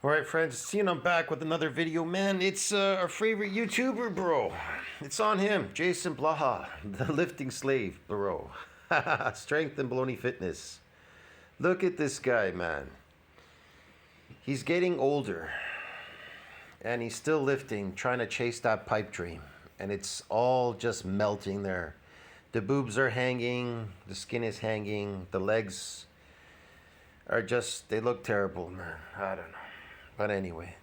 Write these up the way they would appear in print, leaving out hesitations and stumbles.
Alright friends, seeing I'm back with another video, man. It's our favorite YouTuber, bro. It's on him, JasonBlaha, the lifting slave, bro. Strength and baloney fitness. Look at this guy, man. He's getting older. And he's still lifting, trying to chase that pipe dream. And it's all just melting there. The boobs are hanging, the skin is hanging, the legs are just, they look terrible, man. I don't know. But anyway,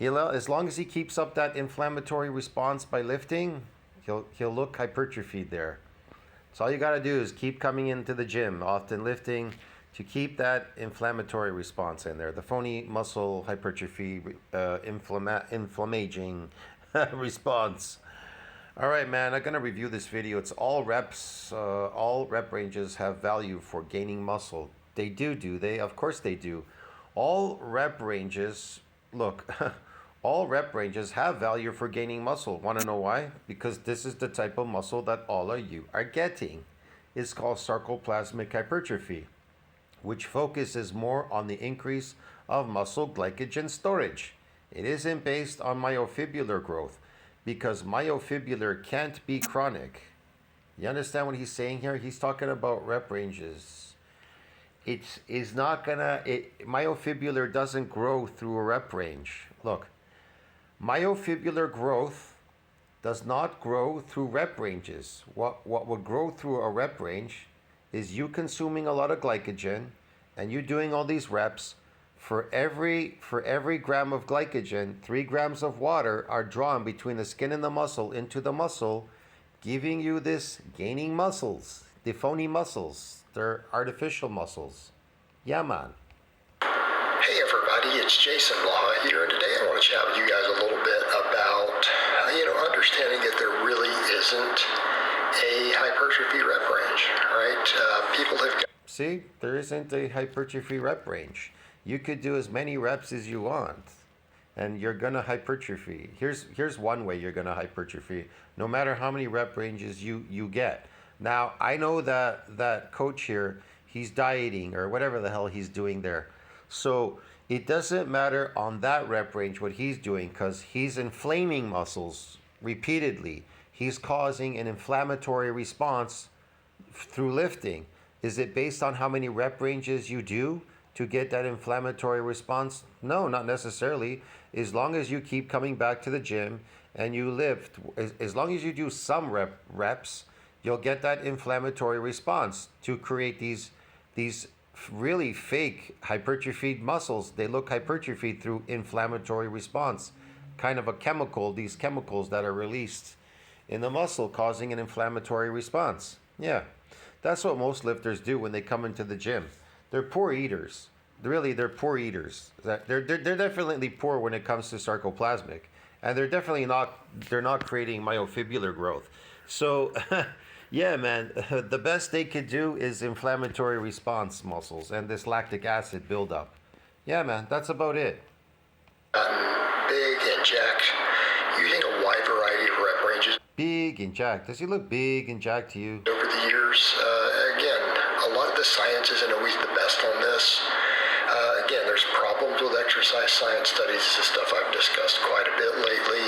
as long as he keeps up that inflammatory response by lifting, he'll look hypertrophied there. So all you got to do is keep coming into the gym, often lifting, to keep that inflammatory response in there. The phony muscle hypertrophy, inflammaging response. All right, man, I'm going to review this video. It's all reps. All rep ranges have value for gaining muscle. They do they? Of course they do. All rep ranges, look, all rep ranges have value for gaining muscle. Want to know why? Because this is the type of muscle that all of you are getting. It's called sarcoplasmic hypertrophy, which focuses more on the increase of muscle glycogen storage. It isn't based on myofibrillar growth, because myofibrillar can't be chronic. You understand what he's saying here? He's talking about rep ranges. It's not gonna, myofibrillar doesn't grow through a rep range. Look, myofibrillar growth does not grow through rep ranges. What would grow through a rep range is you consuming a lot of glycogen and you doing all these reps. For every gram of glycogen, 3 grams of water are drawn between the skin and the muscle into the muscle, giving you this gaining muscles, the phony muscles. They're artificial muscles. Yeah, man. Hey everybody, it's JasonBlaha here, and today I want to chat with you guys a little bit about, understanding that there really isn't a hypertrophy rep range, right? People have... See, there isn't a hypertrophy rep range. You could do as many reps as you want, and you're gonna hypertrophy. Here's one way you're gonna hypertrophy, no matter how many rep ranges you get. Now, I know that coach here, he's dieting or whatever the hell he's doing there. So it doesn't matter on that rep range what he's doing, because he's inflaming muscles repeatedly. He's causing an inflammatory response through lifting. Is it based on how many rep ranges you do to get that inflammatory response? No, not necessarily. As long as you keep coming back to the gym and you lift, as long as you do some reps, you'll get that inflammatory response to create these really fake hypertrophied muscles. They look hypertrophied through inflammatory response, kind of a chemical, these chemicals that are released in the muscle causing an inflammatory response. Yeah, that's what most lifters do when they come into the gym. They're poor eaters. Really, they're poor eaters. They're definitely poor when it comes to sarcoplasmic, and they're not creating myofibrillar growth. So yeah, man, the best they could do is inflammatory response muscles and this lactic acid buildup. Yeah, man, that's about it. Big and jacked, using a wide variety of rep ranges. Big and jacked. Does he look big and jacked to you? Over the years, again, a lot of the science isn't always the best on this. Again, there's problems with exercise science studies. This is stuff I've discussed quite a bit lately,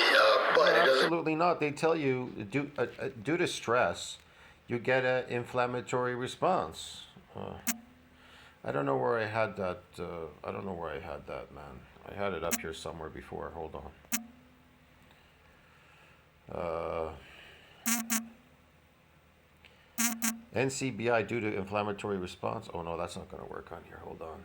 but No, it doesn't... absolutely not. They tell you due to stress, you get an inflammatory response. I don't know where I had that. I don't know where I had that, man. I had it up here somewhere before. Hold on. NCBI due to inflammatory response. Oh no, that's not going to work on here. Hold on.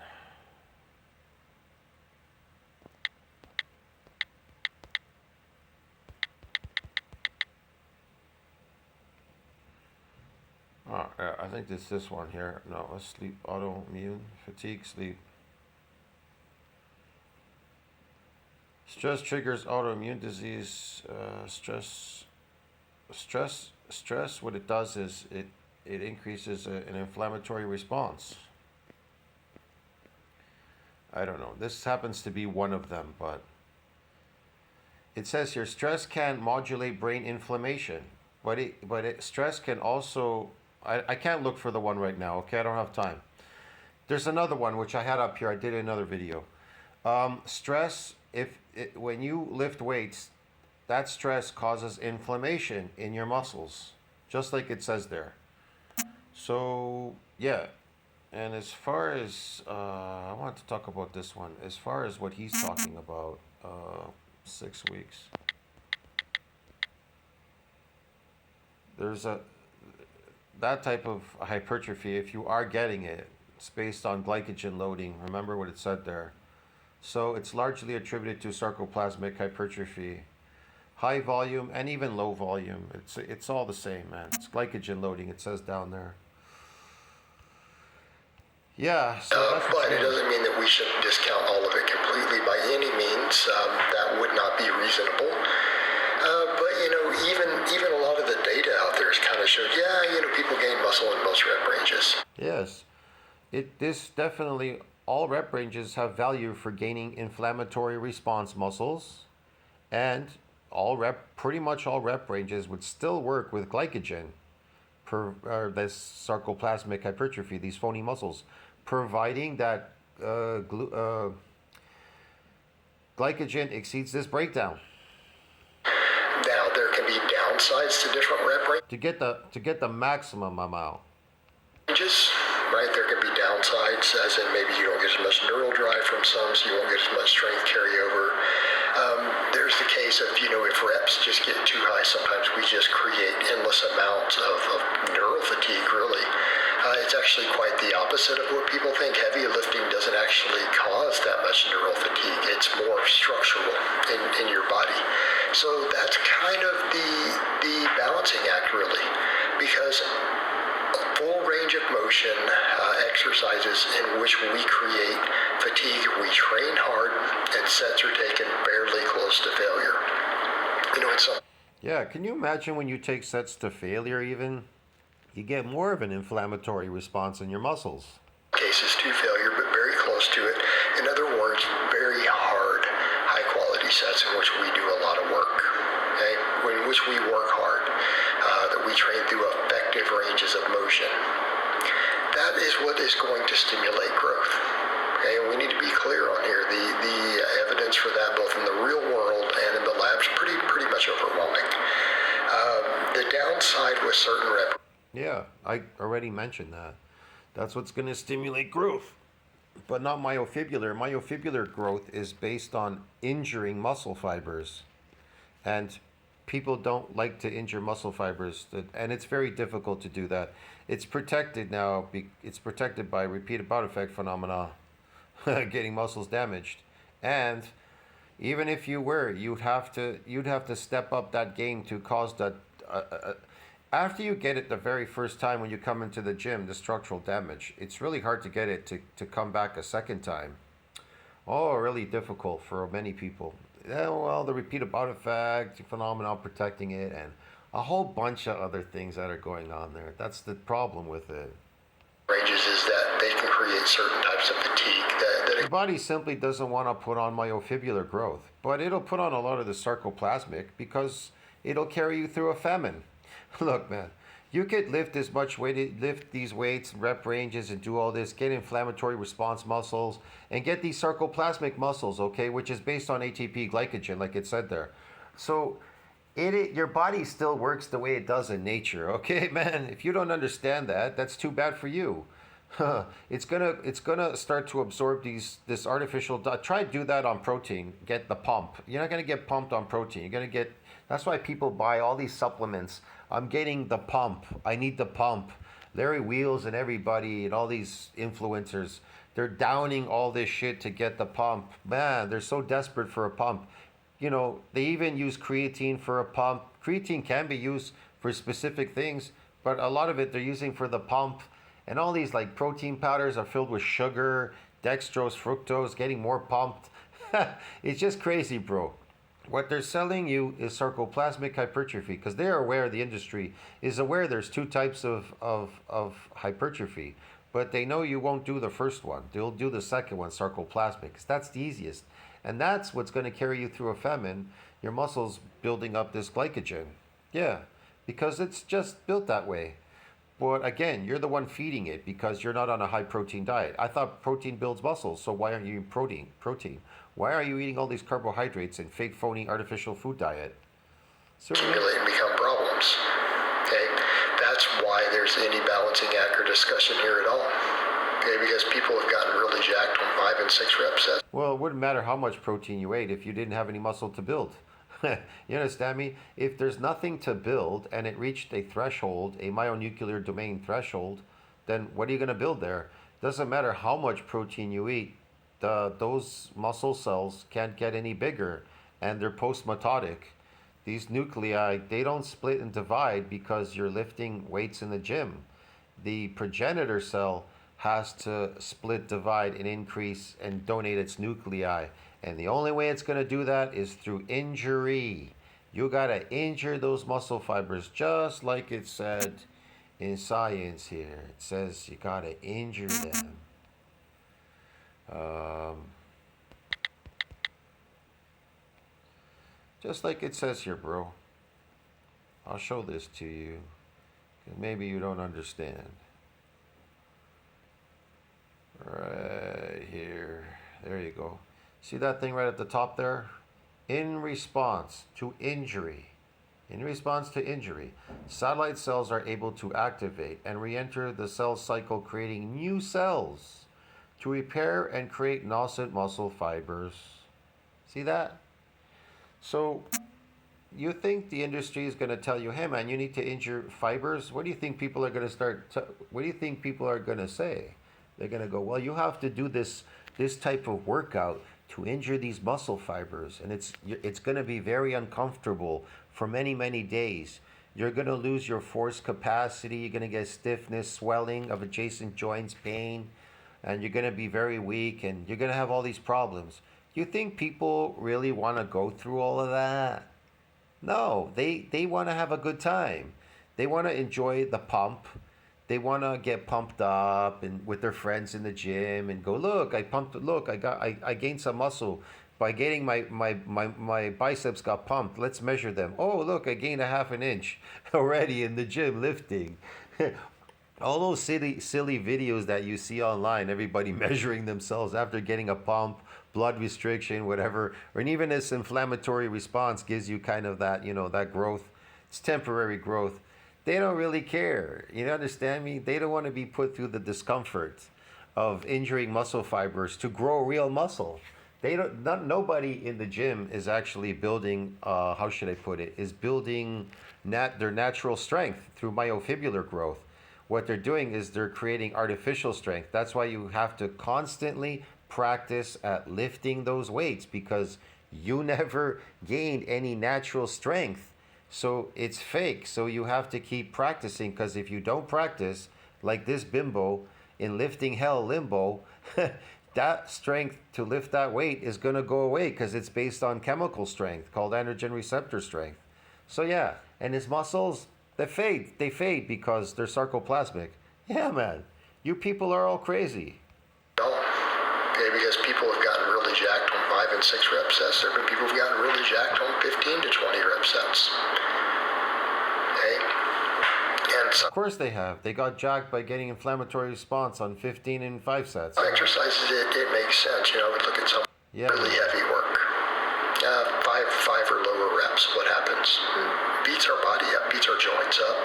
Oh, I think it's this one here. No, let's sleep, autoimmune, fatigue, sleep. Stress triggers autoimmune disease. Stress, what it does is it increases an inflammatory response. I don't know. This happens to be one of them, but it says here, stress can modulate brain inflammation, but stress can also... I can't look for the one right now, okay? I don't have time. There's another one which I had up here. I did another video. Stress, when you lift weights, that stress causes inflammation in your muscles, just like it says there. So, yeah. And as far as, I want to talk about this one, as far as what he's talking about, 6 weeks. There's that type of hypertrophy, if you are getting it, it's based on glycogen loading. Remember what it said there. So it's largely attributed to sarcoplasmic hypertrophy. High volume and even low volume. It's all the same, man. It's glycogen loading, it says down there. Yeah, so that's But it doesn't mean that we should discount all of it completely by any means. That would not be reasonable. But even a lot of the data out there has kind of showed, people gain muscle in most rep ranges. Yes. This definitely, all rep ranges have value for gaining inflammatory response muscles, and pretty much all rep ranges would still work with glycogen per this sarcoplasmic hypertrophy, these phony muscles, providing that glycogen exceeds this breakdown. Now there can be downsides to different rep ranges. To get the maximum amount. Right, there can be downsides, as in maybe you don't get as much neural drive from some, so you won't get as much strength carryover. There's the case of, if reps just get too high, sometimes we just create endless amounts of neural fatigue, really. It's actually quite the opposite of what people think. Heavy lifting doesn't actually cause that much neural fatigue. It's more structural in your body. So that's kind of the balancing act, really, because full range of motion exercises in which we create fatigue, we train hard, and sets are taken fairly close to failure. Yeah, can you imagine when you take sets to failure even? You get more of an inflammatory response in your muscles. Cases to failure, but very close to it. In other words, very hard, high quality sets in which we do a lot of work. Okay? In which we work hard, that we train through effective ranges of motion. That is what is going to stimulate growth. Okay? And we need to be clear on here. The evidence for that, both in the real world and in the labs, pretty much overwhelming. The downside with certain rep. Yeah, I already mentioned that. That's what's going to stimulate growth, but not myofibrillar. Myofibrillar growth is based on injuring muscle fibers, and people don't like to injure muscle fibers, and it's very difficult to do that. It's protected now. It's protected by repeated bout effect phenomena, getting muscles damaged, and even if you were, you'd have to step up that game to cause that. After you get it the very first time when you come into the gym, the structural damage, it's really hard to get it to come back a second time. Oh, really difficult for many people. Yeah, well, the repeated bout effect phenomenon protecting it, and a whole bunch of other things that are going on there. That's the problem with it. Ranges is that they can create certain types of fatigue that the body simply doesn't want to put on myofibrillar growth, but it'll put on a lot of the sarcoplasmic because it'll carry you through a famine. Look, man, you could lift as much weight, lift these weights, rep ranges, and do all this, get inflammatory response muscles, and get these sarcoplasmic muscles, okay, which is based on ATP glycogen, like it said there. So your body still works the way it does in nature, okay, man? If you don't understand that, that's too bad for you. It's gonna start to absorb this artificial. Try to do that on protein. Get the pump. You're not gonna get pumped on protein. You're gonna get. That's why people buy all these supplements. I'm getting the pump. I need the pump. Larry Wheels and everybody and all these influencers, they're downing all this shit to get the pump. Man, they're so desperate for a pump. They even use creatine for a pump. Creatine can be used for specific things, but a lot of it they're using for the pump. And all these like protein powders are filled with sugar, dextrose, fructose, getting more pumped. It's just crazy, bro. What they're selling you is sarcoplasmic hypertrophy, because they are aware, the industry is aware there's two types of hypertrophy, but they know you won't do the first one. They'll do the second one, sarcoplasmic, because that's the easiest. And that's what's going to carry you through a famine, your muscles building up this glycogen. Yeah, because it's just built that way. But again, you're the one feeding it because you're not on a high protein diet. I thought protein builds muscles, so why aren't you eating protein? Why are you eating all these carbohydrates and fake phony artificial food diet? Accumulate and become problems. Okay, that's why there's any balancing act or discussion here at all. Okay, because people have gotten really jacked on 5 and 6 rep sets. Well, it wouldn't matter how much protein you ate if you didn't have any muscle to build. You understand me? If there's nothing to build and it reached a threshold, a myonuclear domain threshold, then what are you going to build there? Doesn't matter how much protein you eat, those muscle cells can't get any bigger, and they're post-mitotic. These nuclei, they don't split and divide because you're lifting weights in the gym. The progenitor cell has to split, divide, and increase and donate its nuclei. And the only way it's going to do that is through injury. You got to injure those muscle fibers, just like it said in science here. It says you got to injure them. Just like it says here, bro. I'll show this to you. Maybe you don't understand. Right here. There you go. See that thing right at the top there? In response to injury. In response to injury, satellite cells are able to activate and re-enter the cell cycle, creating new cells to repair and create nascent muscle fibers. See that? So, you think the industry is going to tell you, hey man, you need to injure fibers? What do you think people are going to what do you think people are going to say? They're going to go, well, you have to do this type of workout to injure these muscle fibers, and it's going to be very uncomfortable for many, many days. You're going to lose your force capacity. You're going to get stiffness, swelling of adjacent joints, pain, and you're going to be very weak, and you're going to have all these problems. You think people really want to go through all of that? No, they want to have a good time. They want to enjoy the pump. They want to get pumped up and with their friends in the gym and go, look, I gained some muscle by getting my biceps got pumped. Let's measure them. Oh, look, I gained a half an inch already in the gym lifting. All those silly videos that you see online, everybody measuring themselves after getting a pump, blood restriction, whatever, or even this inflammatory response gives you kind of that, that growth. It's temporary growth. They don't really care. You understand me? They don't want to be put through the discomfort of injuring muscle fibers to grow real muscle. Nobody in the gym is actually building, how should I put it, is building their natural strength through myofibrillar growth. What they're doing is they're creating artificial strength. That's why you have to constantly practice at lifting those weights, because you never gained any natural strength. So it's fake. So you have to keep practicing, because if you don't practice, like this bimbo in lifting hell limbo, that strength to lift that weight is going to go away, because it's based on chemical strength called androgen receptor strength. So yeah, and his muscles, they fade because they're sarcoplasmic. Yeah, man, you people are all crazy. Okay, because people have gotten really jacked on 5 and 6 rep sets. There have been people who've gotten really jacked on 15 to 20 rep sets. Okay? And Of course they have. They got jacked by getting inflammatory response on 15 and 5 sets. Exercises, it makes sense. Look at some really heavy work. 5 or lower reps, what happens? Beats our body up, beats our joints up,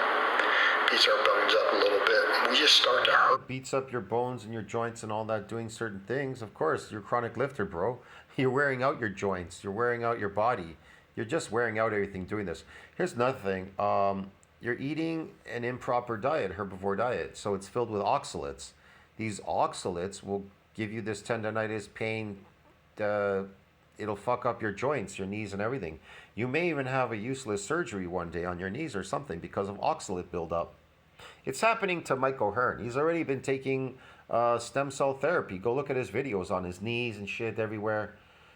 beats our bones up a little bit. We just start to hurt. Beats up your bones and your joints and all that, doing certain things. Of course, you're a chronic lifter, bro. You're wearing out your joints. You're wearing out your body. You're just wearing out everything doing this. Here's another thing. You're eating an improper diet, herbivore diet. So it's filled with oxalates. These oxalates will give you this tendonitis, pain. It'll fuck up your joints, your knees and everything. You may even have a useless surgery one day on your knees or something because of oxalate buildup. It's happening to Mike O'Hearn. He's already been taking stem cell therapy. Go look at his videos on his knees and shit everywhere.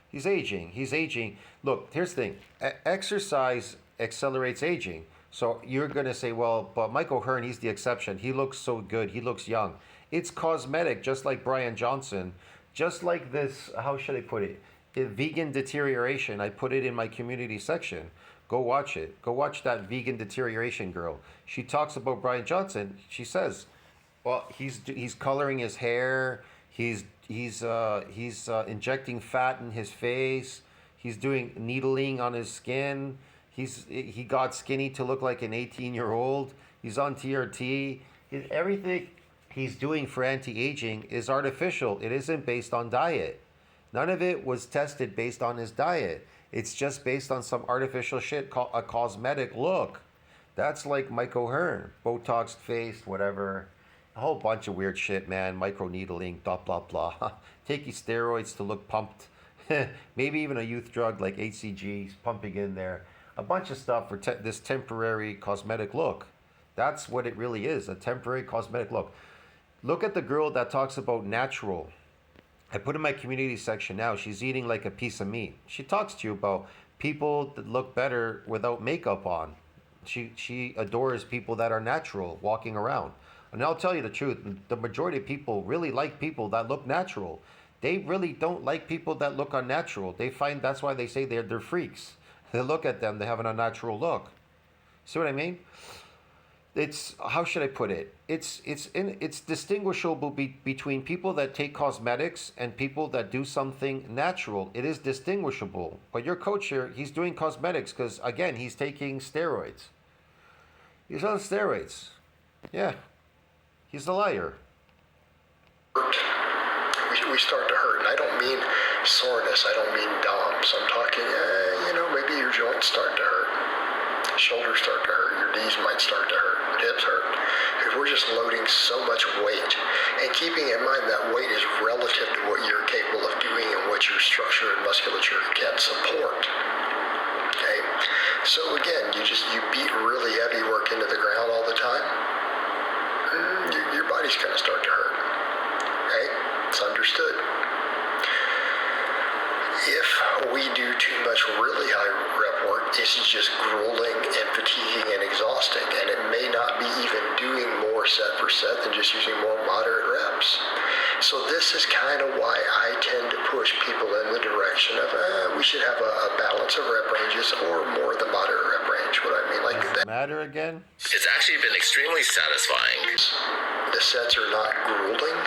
He's aging. Look, here's the thing. Exercise accelerates aging. So you're going to say, well, but Mike O'Hearn, he's the exception. He looks so good. He looks young. It's cosmetic, just like Brian Johnson. Just like this, how should I put it? Vegan deterioration. I put it in my community section. Go watch it. Go watch that vegan deterioration girl. She talks about Brian Johnson. She says, well, he's coloring his hair. He's injecting fat in his face. He's doing needling on his skin. He got skinny to look like an 18-year-old. He's on TRT. Everything he's doing for anti-aging is artificial. It isn't based on diet. None of it was tested based on his diet. It's just based on some artificial shit called a cosmetic look. That's like Mike O'Hearn, Botox face, whatever. A whole bunch of weird shit, man. Microneedling, blah, blah, blah. Taking steroids to look pumped. Maybe even a youth drug like HCG pumping in there. A bunch of stuff for this temporary cosmetic look. That's what it really is, a temporary cosmetic look. Look at the girl that talks about natural. I put in my community section now, she's eating like a piece of meat. She talks to you about people that look better without makeup on. She adores people that are natural, walking around. And I'll tell you the truth, the majority of people really like people that look natural. They really don't like people that look unnatural. They find that's why they say they're freaks. They look at them, they have an unnatural look. See what I mean? It's, how should I put it? It's distinguishable between people that take cosmetics and people that do something natural. It is distinguishable. But your coach here, he's doing cosmetics because, again, he's taking steroids. He's on steroids. Yeah. He's a liar. We start to hurt, and I don't mean soreness, I don't mean DOMS. I'm talking, maybe your joints start to hurt, shoulders start to hurt, your knees might start to hurt, hips hurt. If we're just loading so much weight, and keeping in mind that weight is relative to what you're capable of doing and what your structure and musculature can support. Okay? So again, you beat really heavy work into the ground all the time, your body's going to start to hurt. Okay? It's understood. If we do too much really high rep work, it's just grueling and fatiguing and exhausting, and it may not be even doing more set for set than just using more moderate reps. So this is kind of why I tend to push people in the direction of we should have a balance of rep ranges or more of the moderate rep range. What I mean, like that. Matter again? It's actually been extremely satisfying. The sets are not grueling.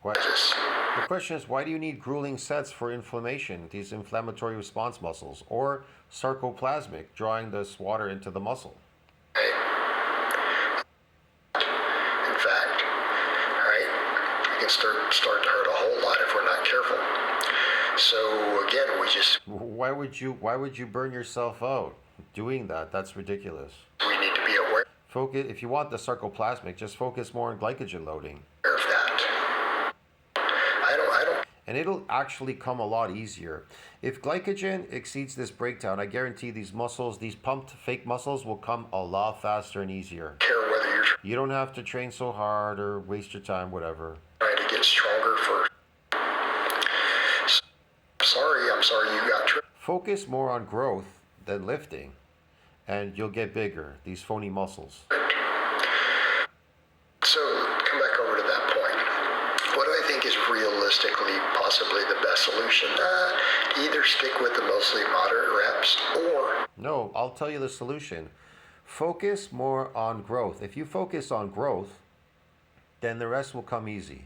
What? The question is, why do you need grueling sets for inflammation, these inflammatory response muscles, or sarcoplasmic, drawing this water into the muscle? Okay. In fact, right, it can start to hurt a whole lot if we're not careful. So again, Why would you burn yourself out doing that? That's ridiculous. We need to be aware Focus, if you want the sarcoplasmic, just focus more on glycogen loading. of that. And it'll actually come a lot easier. If glycogen exceeds this breakdown, I guarantee these muscles, these pumped fake muscles, will come a lot faster and easier. Care whether you're You don't have to train so hard or waste your time, whatever. trying to get stronger first. I'm sorry you got tripped. Focus more on growth than lifting, and you'll get bigger, these phony muscles. So come back over to that point. What do I think is realistically possibly the best solution? Either stick with the mostly moderate reps or... No, I'll tell you the solution. Focus more on growth. If you focus on growth, then the rest will come easy.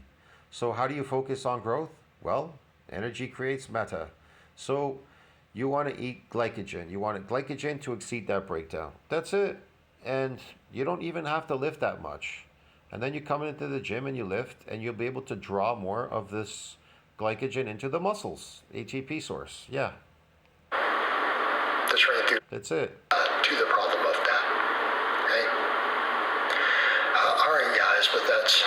So how do you focus on growth? Well, energy creates matter. So you want to eat glycogen. You want glycogen to exceed that breakdown. That's it. And you don't even have to lift that much. And then you come into the gym and you lift, and you'll be able to draw more of this glycogen into the muscles. ATP source. Yeah. To train through That's it. to the problem of that. Okay? All right, guys, but that's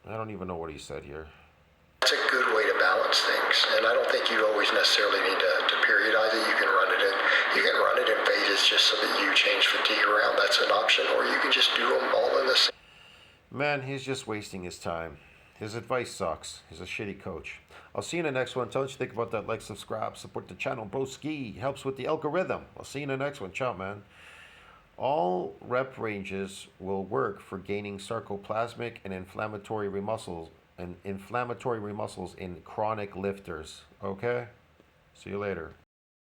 I don't even know what he said here. a good way to balance things. And I don't think you always necessarily need to periodize it. You can run it in phases just so that you change fatigue around. That's an option. Or you can just do them all in the same. Man, he's just wasting his time. His advice sucks. He's a shitty coach. I'll see you in the next one. Tell us what you think about that. Like, subscribe, support the channel. Broski helps with the algorithm. I'll see you in the next one. Ciao, man. All rep ranges will work for gaining sarcoplasmic and inflammatory remuscles in chronic lifters. Okay? See you later.